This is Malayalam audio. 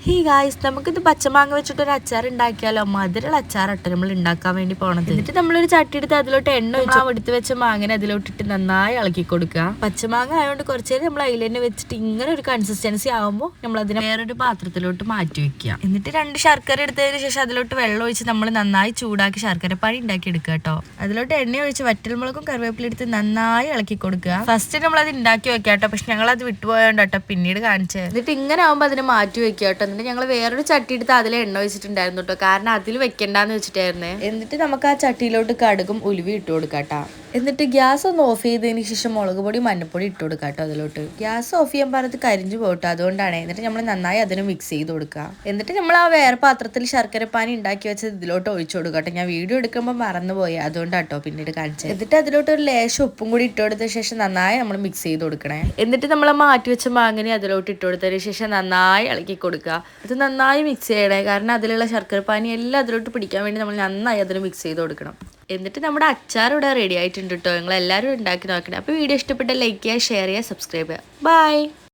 ഹേ ഗായ്സ്, നമുക്കിത് പച്ചമാങ്ങ വെച്ചിട്ടൊരു അച്ചാർ ഉണ്ടാക്കിയാലോ. മധുരമുള്ള അച്ചാറട്ടോ നമ്മൾ ഉണ്ടാക്കാൻ വേണ്ടി പോണത്. എന്നിട്ട് നമ്മളൊരു ചട്ടി എടുത്ത് അതിലോട്ട് എണ്ണ വെച്ച് എടുത്ത് വെച്ച മാങ്ങനെ അതിലോട്ടിട്ട് നന്നായി ഇളക്കി കൊടുക്കുക. പച്ചമാങ്ങ ആയതുകൊണ്ട് കുറച്ച് നേരം നമ്മൾ അതിൽ തന്നെ വെച്ചിട്ട് ഇങ്ങനെ ഒരു കൺസിസ്റ്റൻസി ആകുമ്പോൾ നമ്മൾ അതിനെ വേറൊരു പാത്രത്തിലോട്ട് മാറ്റി വെക്കുക. എന്നിട്ട് 2 ശർക്കര എടുത്തതിന് ശേഷം അതിലോട്ട് വെള്ളം ഒഴിച്ച് നമ്മൾ നന്നായി ചൂടാക്കി ശർക്കര പാനി ഉണ്ടാക്കി എടുക്കുക കേട്ടോ. അതിലോട്ട് എണ്ണ ഒഴിച്ച് വറ്റൽമുളകും കറിവേപ്പില എടുത്ത് നന്നായി ഇളക്കി കൊടുക്കുക. ഫസ്റ്റ് നമ്മൾ അത് ഉണ്ടാക്കി വെക്കാം കേട്ടോ, പക്ഷെ ഞങ്ങൾ അത് വിട്ടുപോയോണ്ട് കേട്ടോ പിന്നീട് കാണിച്ചത്. എന്നിട്ട് ഇങ്ങനെ ആകുമ്പോൾ അതിനെ മാറ്റി വെക്കുക കേട്ടോ. എന്നിട്ട് ഞങ്ങൾ വേറൊരു ചട്ടി എടുത്ത് അതിൽ എണ്ണ വെച്ചിട്ടുണ്ടായിരുന്നു കേട്ടോ, കാരണം അതിൽ വെക്കണ്ടെന്ന് വെച്ചിട്ടായിരുന്നേ. എന്നിട്ട് നമുക്ക് ആ ചട്ടിയിലോട്ട് കടുകും ഉലുവി ഇട്ട് കൊടുക്കാട്ടോ. എന്നിട്ട് ഗ്യാസ് ഒന്ന് ഓഫ് ചെയ്തതിന് ശേഷം മുളക് പൊടി മഞ്ഞപ്പൊടി ഇട്ട് കൊടുക്കുക കേട്ടോ അതിലോട്ട്. ഗ്യാസ് ഓഫ് ചെയ്യാൻ പറഞ്ഞത് കരിഞ്ഞു പോട്ടോ, അതുകൊണ്ടാണ്. എന്നിട്ട് നമ്മൾ നന്നായി അതിന് മിക്സ് ചെയ്ത് കൊടുക്കുക. എന്നിട്ട് നമ്മൾ ആ വേറെ പാത്രത്തിൽ ശർക്കര പാനി ഉണ്ടാക്കി വെച്ചത് ഇതിലോട്ട് ഒഴിച്ചു കൊടുക്കുക കേട്ടോ. ഞാൻ വീഡിയോ എടുക്കുമ്പോൾ മറന്നുപോയി, അതുകൊണ്ടാട്ടോ പിന്നീട് കാണിച്ചത്. എന്നിട്ട് അതിലോട്ട് ഒരു ലേശം ഉപ്പും കൂടി ഇട്ട് കൊടുത്ത ശേഷം നന്നായി നമ്മൾ മിക്സ് ചെയ്ത് കൊടുക്കണേ. എന്നിട്ട് നമ്മൾ മാറ്റി വെച്ച മാങ്ങനെ അതിലോട്ട് ഇട്ട് കൊടുത്തതിന് ശേഷം നന്നായി ഇളക്കി കൊടുക്കുക. ഇത് നന്നായി മിക്സ് ചെയ്യണേ, കാരണം അതിലുള്ള ശർക്കര പാനി എല്ലാം അതിലോട്ട് പിടിക്കാൻ വേണ്ടി നമ്മൾ നന്നായി അതിന് മിക്സ് ചെയ്ത് കൊടുക്കണം. എന്നിട്ട് നമ്മുടെ അച്ചാർ ഇവിടെ റെഡി ആയിട്ടുണ്ട് കേട്ടോ. നിങ്ങൾ എല്ലാവരും ഉണ്ടാക്കി നോക്കണം. അപ്പോൾ വീഡിയോ ഇഷ്ടപ്പെട്ട ലൈക്ക് ചെയ്യുക, ഷെയർ ചെയ്യുക, സബ്സ്ക്രൈബ് ചെയ്യുക. ബൈ.